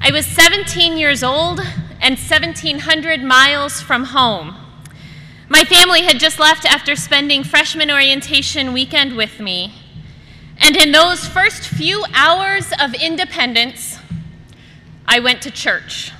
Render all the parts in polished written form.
I was 17 years old and 1,700 miles from home. My family had just left after spending freshman orientation weekend with me. And in those first few hours of independence, I went to church.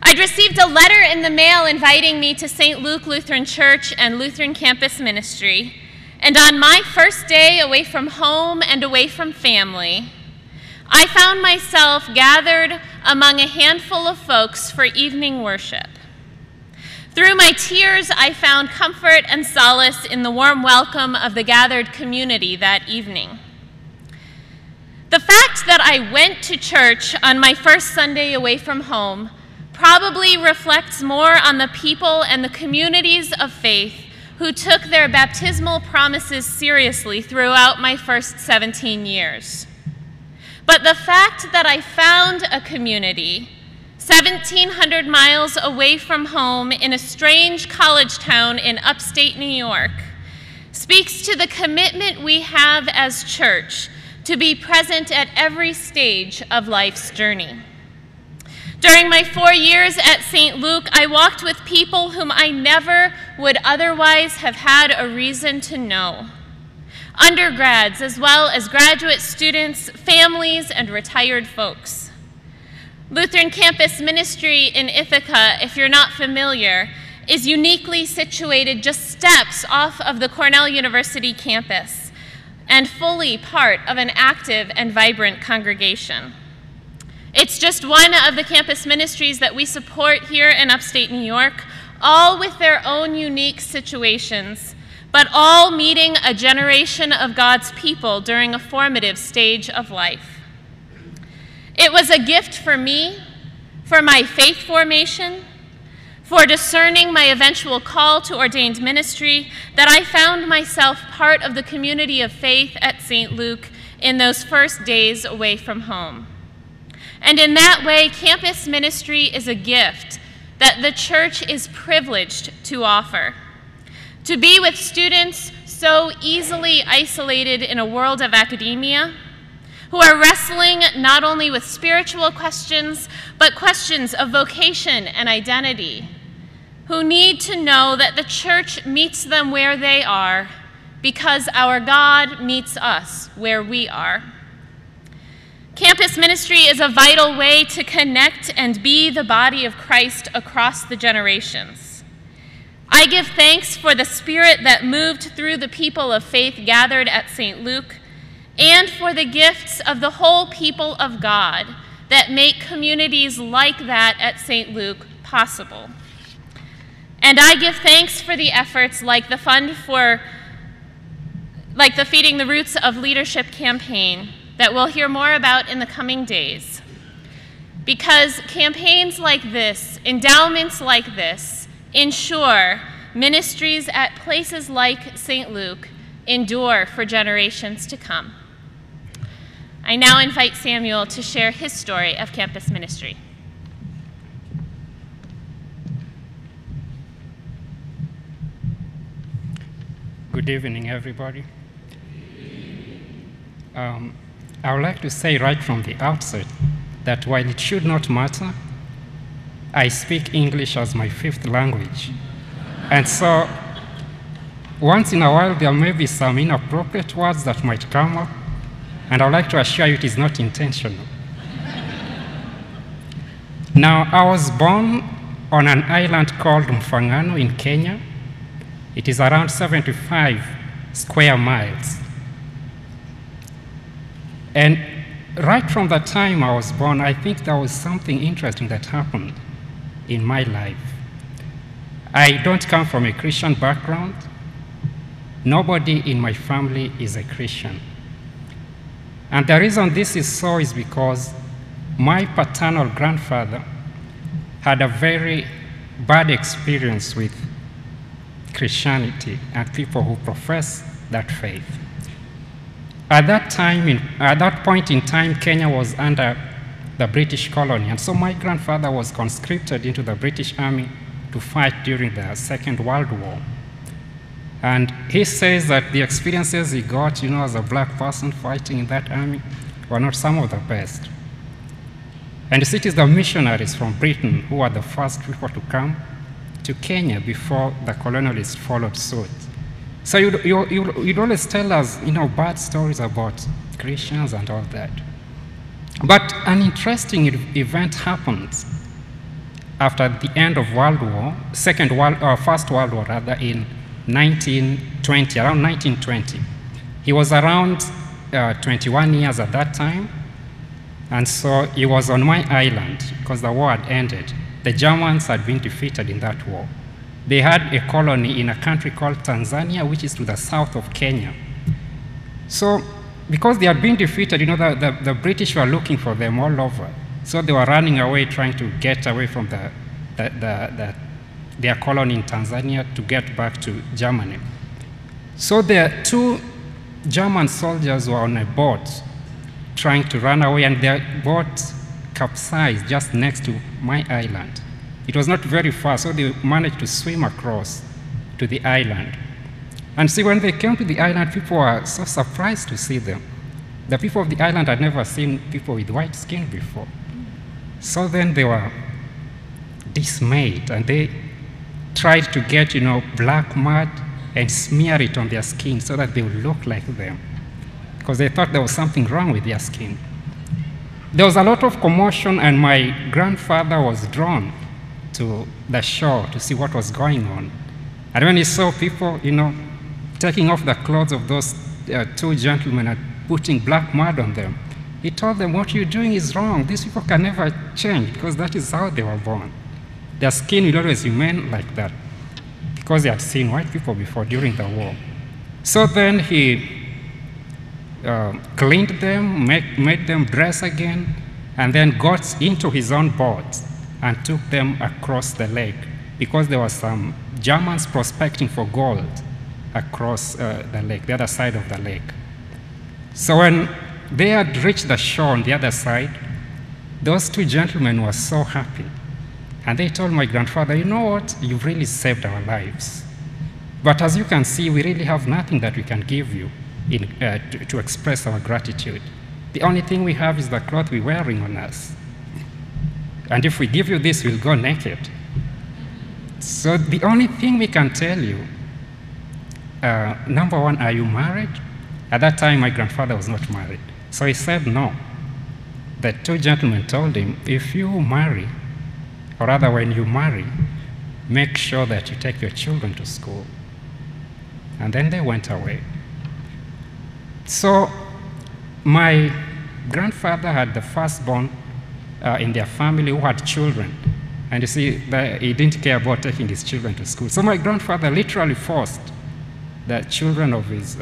I'd received a letter in the mail inviting me to St. Luke Lutheran Church and Lutheran Campus Ministry. And on my first day away from home and away from family, I found myself gathered among a handful of folks for evening worship. Through my tears, I found comfort and solace in the warm welcome of the gathered community that evening. The fact that I went to church on my first Sunday away from home probably reflects more on the people and the communities of faith who took their baptismal promises seriously throughout my first 17 years. But the fact that I found a community 1,700 miles away from home in a strange college town in upstate New York speaks to the commitment we have as church to be present at every stage of life's journey. During my 4 years at St. Luke, I walked with people whom I never would otherwise have had a reason to know. Undergrads, as well as graduate students, families, and retired folks. Lutheran Campus Ministry in Ithaca, if you're not familiar, is uniquely situated just steps off of the Cornell University campus and fully part of an active and vibrant congregation. It's just one of the campus ministries that we support here in upstate New York, all with their own unique situations, but all meeting a generation of God's people during a formative stage of life. It was a gift for me, for my faith formation, for discerning my eventual call to ordained ministry, that I found myself part of the community of faith at St. Luke in those first days away from home. And in that way, campus ministry is a gift that the church is privileged to offer. To be with students so easily isolated in a world of academia, who are wrestling not only with spiritual questions, but questions of vocation and identity, who need to know that the church meets them where they are because our God meets us where we are. Campus ministry is a vital way to connect and be the body of Christ across the generations. I give thanks for the spirit that moved through the people of faith gathered at St. Luke, and for the gifts of the whole people of God that make communities like that at St. Luke possible. And I give thanks for the efforts like the Feeding the Roots of Leadership campaign that we'll hear more about in the coming days. Because campaigns like this, endowments like this, ensure ministries at places like St. Luke endure for generations to come. I now invite Samuel to share his story of campus ministry. Good evening, everybody. I would like to say right from the outset that while it should not matter, I speak English as my fifth language. And so once in a while, there may be some inappropriate words that might come up, and I would like to assure you it is not intentional. Now, I was born on an island called Mfangano in Kenya. It is around 75 square miles. And right from the time I was born, I think there was something interesting that happened in my life. I don't come from a Christian background. Nobody in my family is a Christian. And the reason this is so is because my paternal grandfather had a very bad experience with Christianity and people who profess that faith. At that point in time, Kenya was under the British colony, and so my grandfather was conscripted into the British Army to fight during the Second World War. And he says that the experiences he got, as a black person fighting in that army were not some of the best. And it is the missionaries from Britain who were the first people to come to Kenya before the colonialists followed suit. So you'd always tell us, bad stories about Christians and all that. But an interesting event happened after the end of World War, First World War rather, in 1920, around 1920. He was around 21 years at that time, and so he was on my island because the war had ended. The Germans had been defeated in that war. They had a colony in a country called Tanzania, which is to the south of Kenya. So because they had been defeated, the British were looking for them all over. So they were running away, trying to get away from their colony in Tanzania to get back to Germany. So the two German soldiers were on a boat trying to run away, and their boat capsized just next to my island. It was not very far, so they managed to swim across to the island. And see, when they came to the island, people were so surprised to see them. The people of the island had never seen people with white skin before. So then they were dismayed, and they tried to get, black mud and smear it on their skin so that they would look like them, because they thought there was something wrong with their skin. There was a lot of commotion, and my grandfather was drawn to the shore to see what was going on. And when he saw people, taking off the clothes of those two gentlemen and putting black mud on them, he told them, what you're doing is wrong. These people can never change, because that is how they were born. Their skin will always remain like that, because they had seen white people before during the war. So then he cleaned them, made them dress again, and then got into his own boat and took them across the lake, because there were some Germans prospecting for gold across the lake, the other side of the lake. So when they had reached the shore on the other side, those two gentlemen were so happy. And they told my grandfather, you know what, you've really saved our lives. But as you can see, we really have nothing that we can give you to express our gratitude. The only thing we have is the cloth we're wearing on us. And if we give you this, we'll go naked. So the only thing we can tell you, number one, are you married? At that time, my grandfather was not married. So he said no. The two gentlemen told him, if you marry, or rather when you marry, make sure that you take your children to school. And then they went away. So my grandfather had the firstborn in their family who had children. And you see, he didn't care about taking his children to school. So my grandfather literally forced the children of his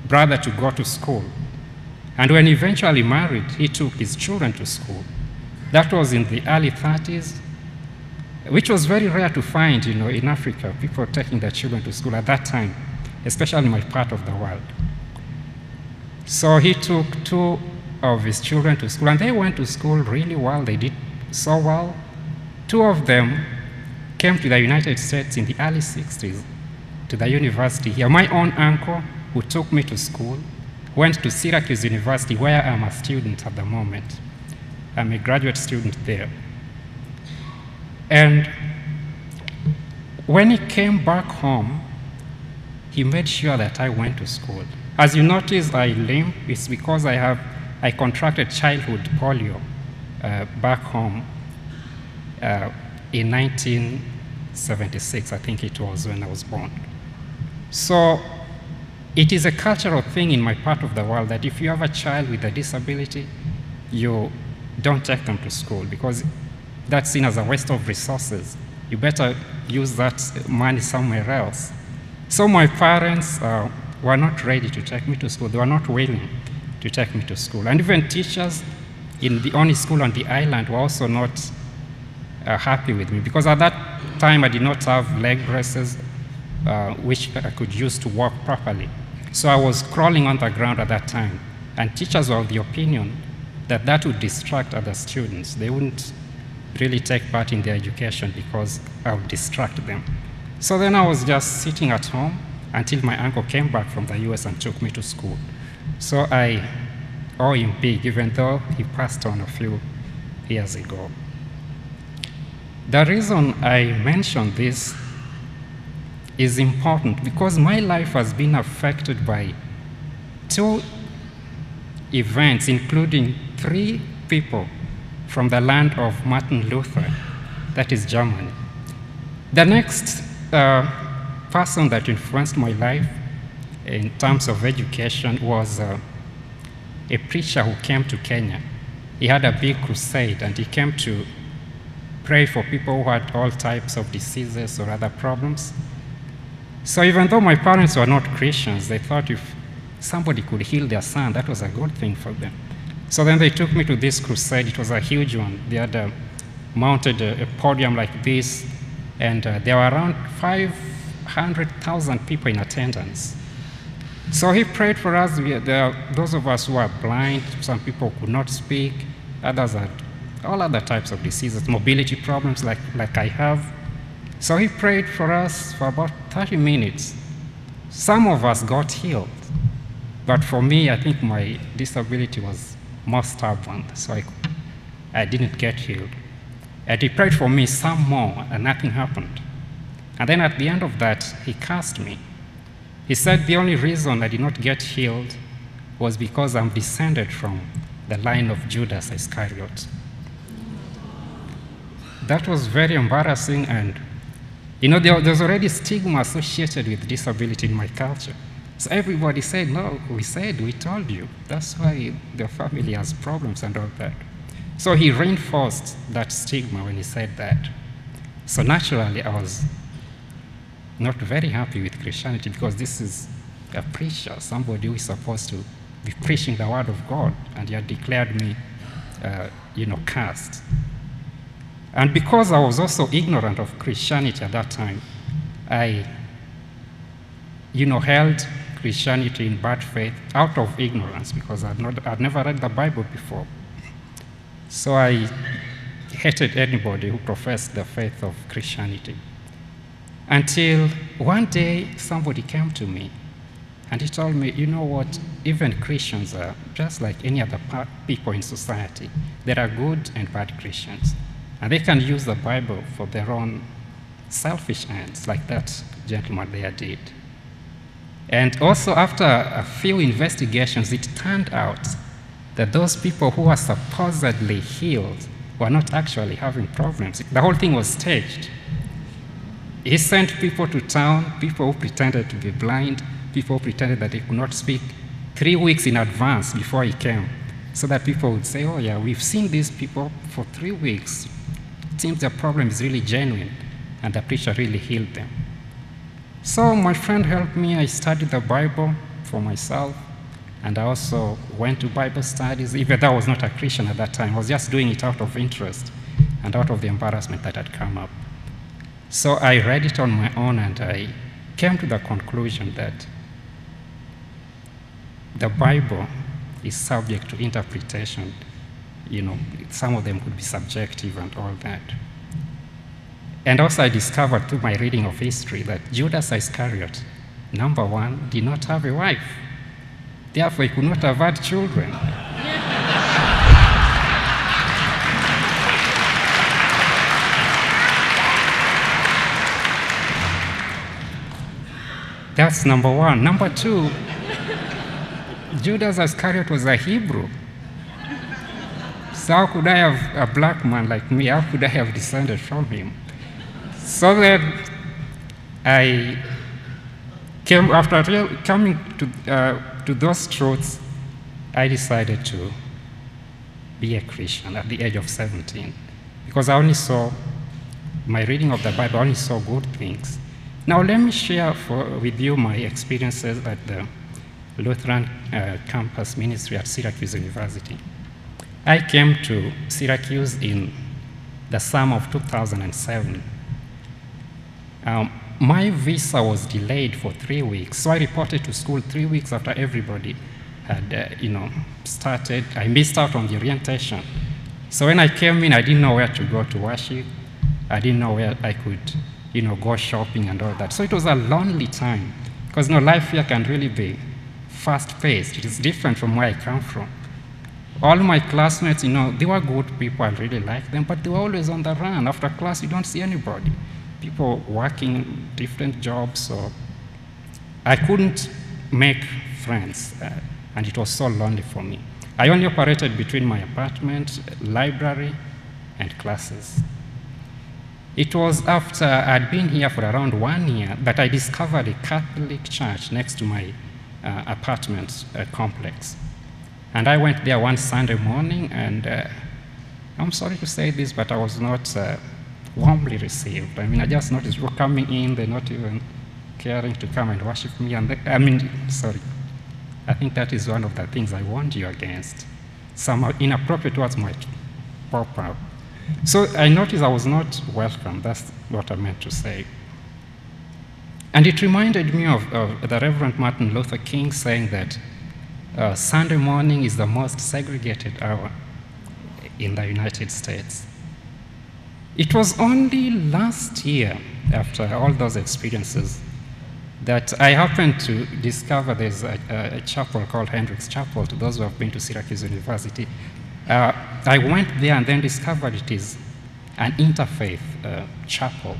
brother to go to school. And when he eventually married, he took his children to school. That was in the early 30s, which was very rare to find, in Africa, people taking their children to school at that time, especially in my part of the world. So he took two of his children to school, and they went to school really well. They did so well. Two of them came to the United States in the early 60s, to the university here. My own uncle, who took me to school, went to Syracuse University, where I'm a student at the moment. I'm a graduate student there. And when he came back home, he made sure that I went to school. As you notice, I limp. It's because I contracted childhood polio back home in 1976, I think it was, when I was born. So it is a cultural thing in my part of the world that if you have a child with a disability, you don't take them to school, because that's seen as a waste of resources. You better use that money somewhere else. So my parents were not ready to take me to school. They were not willing to take me to school. And even teachers in the only school on the island were also not happy with me, because at that time I did not have leg braces which I could use to walk properly. So I was crawling on the ground at that time. And teachers were of the opinion that that would distract other students. They wouldn't really take part in their education because I would distract them. So then I was just sitting at home until my uncle came back from the US and took me to school. So I owe him big, even though he passed on a few years ago. The reason I mention this is important because my life has been affected by 2 events, including 3 people from the land of Martin Luther, that is Germany. The next person that influenced my life in terms of education was a preacher who came to Kenya. He had a big crusade and he came to pray for people who had all types of diseases or other problems. So even though my parents were not Christians, they thought if somebody could heal their son, that was a good thing for them. So then they took me to this crusade. It was a huge one. They had mounted a podium like this, and there were around 500,000 people in attendance. So he prayed for us. Those of us who are blind, some people could not speak, others had all other types of diseases, mobility problems like I have. So he prayed for us for about 30 minutes. Some of us got healed, but for me, I think my disability was more stubborn, so I didn't get healed. And he prayed for me some more, and nothing happened. And then at the end of that, he cursed me. He said the only reason I did not get healed was because I'm descended from the line of Judas Iscariot. That was very embarrassing, and there's already stigma associated with disability in my culture. So everybody said, no, we told you. That's why the family has problems and all that. So he reinforced that stigma when he said that. So naturally, I was not very happy with Christianity because this is a preacher, somebody who is supposed to be preaching the word of God, and he had declared me, cursed. And because I was also ignorant of Christianity at that time, I, held Christianity in bad faith out of ignorance because I'd never read the Bible before. So I hated anybody who professed the faith of Christianity. Until one day, somebody came to me and he told me, you know what, even Christians are just like any other people in society. There are good and bad Christians. And they can use the Bible for their own selfish ends, like that gentleman there did. And also, after a few investigations, it turned out that those people who were supposedly healed were not actually having problems. The whole thing was staged. He sent people to town, people who pretended to be blind, people who pretended that they could not speak, 3 weeks in advance before he came, so that people would say, oh yeah, we've seen these people for 3 weeks. It seems their problem is really genuine, and the preacher really healed them. So my friend helped me. I studied the Bible for myself, and I also went to Bible studies, even though I was not a Christian at that time. I was just doing it out of interest and out of the embarrassment that had come up. So I read it on my own, and I came to the conclusion that the Bible is subject to interpretation. Some of them could be subjective and all that. And also I discovered through my reading of history that Judas Iscariot, number one, did not have a wife. Therefore, he could not have had children. That's number one. Number two, Judas Iscariot was a Hebrew. So how could I have a black man like me? How could I have descended from him? So then I came, after coming to those truths, I decided to be a Christian at the age of 17, because I only saw, my reading of the Bible, I only saw good things. Now let me share with you my experiences at the Lutheran campus ministry at Syracuse University. I came to Syracuse in the summer of 2007. My visa was delayed for 3 weeks, so I reported to school 3 weeks after everybody had, started. I missed out on the orientation. So when I came in, I didn't know where to go to worship. I didn't know where I could, go shopping and all that. So it was a lonely time, because life here can really be fast-paced. It is different from where I come from. All my classmates, they were good people, I really liked them, but they were always on the run. After class, you don't see anybody. People working different jobs, so I couldn't make friends, and it was so lonely for me. I only operated between my apartment, library, and classes. It was after I'd been here for around 1 year that I discovered a Catholic church next to my apartment complex. And I went there one Sunday morning, and I'm sorry to say this, but I was not warmly received. I mean, I just noticed people coming in, they're not even caring to come and worship me. And I think that is one of the things I warned you against. Some inappropriate words might pop up. So I noticed I was not welcome. That's what I meant to say. And it reminded me of the Reverend Martin Luther King saying that Sunday morning is the most segregated hour in the United States. It was only last year, after all those experiences, that I happened to discover there's a chapel called Hendricks Chapel. To those who have been to Syracuse University, I went there and then discovered it is an interfaith chapel.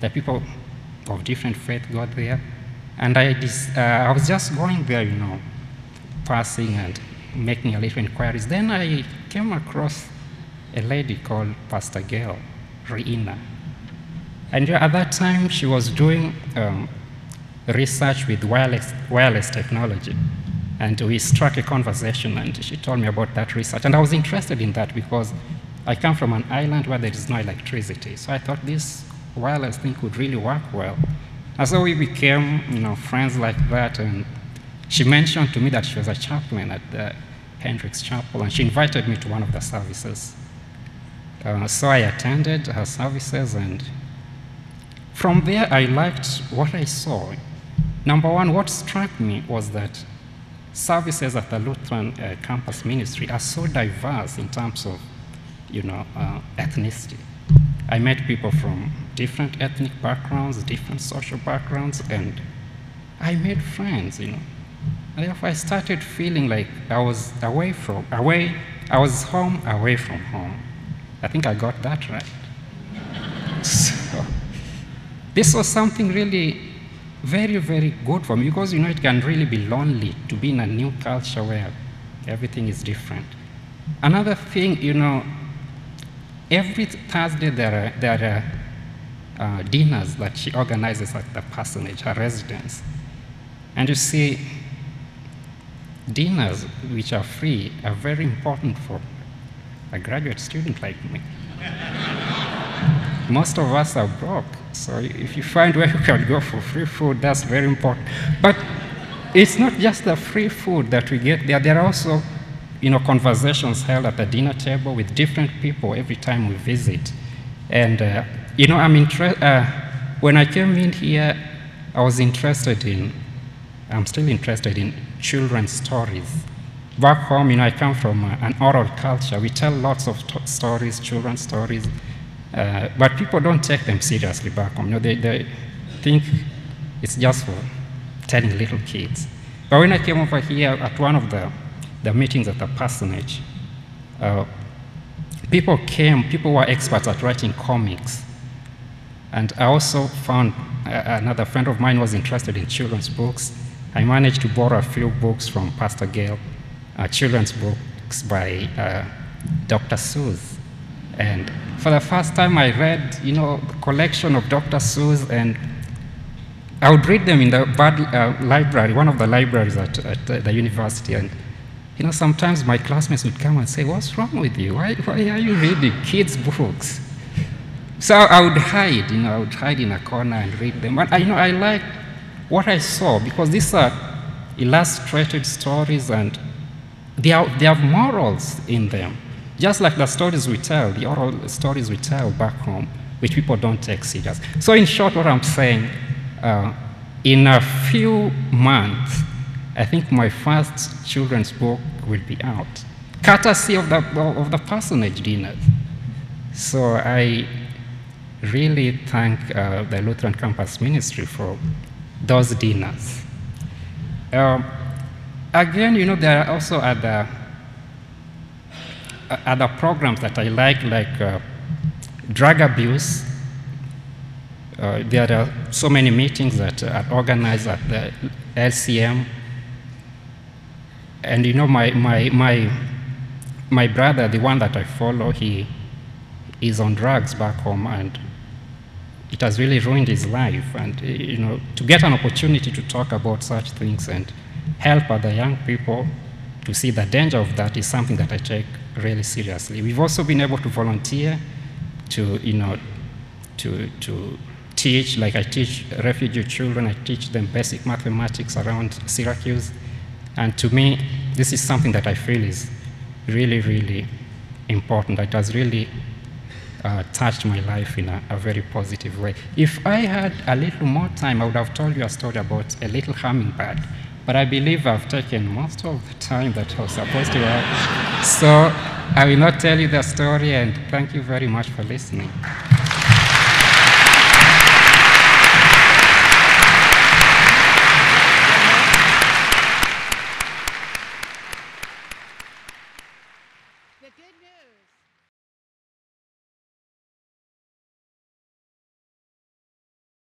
The people of different faith got there, and I was just going there, passing and making a little inquiries. Then I came across a lady called Pastor Gail Reina, and at that time she was doing research with wireless technology. And we struck a conversation, and she told me about that research. And I was interested in that because I come from an island where there is no electricity. So I thought this wireless thing could really work well. And so we became, friends like that. And she mentioned to me that she was a chaplain at the Hendricks Chapel, and she invited me to one of the services. So I attended her services, and from there I liked what I saw. Number one, what struck me was that services at the Lutheran campus ministry are so diverse in terms of, ethnicity. I met people from different ethnic backgrounds, different social backgrounds, and I made friends, And therefore I started feeling like I was I was home away from home. I think I got that right. So this was something really very, very good for me because, it can really be lonely to be in a new culture where everything is different. Another thing, every Thursday there are dinners that she organizes at the parsonage, her residence. And you see, dinners which are free are very important for a graduate student like me. Most of us are broke, so if you find where you can go for free food, that's very important. But it's not just the free food that we get there. There are also, conversations held at the dinner table with different people every time we visit. And, when I came in here, I'm still interested in children's stories. Back home, I come from an oral culture. We tell lots of stories, children's stories. But people don't take them seriously back home. They think it's just for telling little kids. But when I came over here at one of the meetings at the parsonage, people were experts at writing comics. And I also found another friend of mine was interested in children's books. I managed to borrow a few books from Pastor Gail, children's books by Dr. Seuss. And for the first time I read, the collection of Dr. Seuss, and I would read them in the library, one of the libraries at the university. And, sometimes my classmates would come and say, "What's wrong with you? Why are you reading kids' books?" So I would hide, I would hide in a corner and read them. And I liked what I saw because these are illustrated stories, and they have morals in them. Just like the stories we tell, the oral stories we tell back home, which people don't take serious. So in short, what I'm saying, in a few months, I think my first children's book will be out, courtesy of the parsonage dinners. So I really thank the Lutheran Campus Ministry for those dinners. Again, there are also other other programs that I like drug abuse. There are so many meetings that are organized at the LCM. And you know, my brother, the one that I follow, he is on drugs back home, and it has really ruined his life. And you know, to get an opportunity to talk about such things and help other young people to see the danger of that is something that I take really seriously. We've also been able to volunteer to, you know, to teach, like I teach refugee children, I teach them basic mathematics around Syracuse. And to me, this is something that I feel is really, really important. It has really touched my life in a very positive way. If I had a little more time, I would have told you a story about a little hummingbird. But I believe I've taken most of the time that I was supposed to have. So I will not tell you the story, and thank you very much for listening. The good news.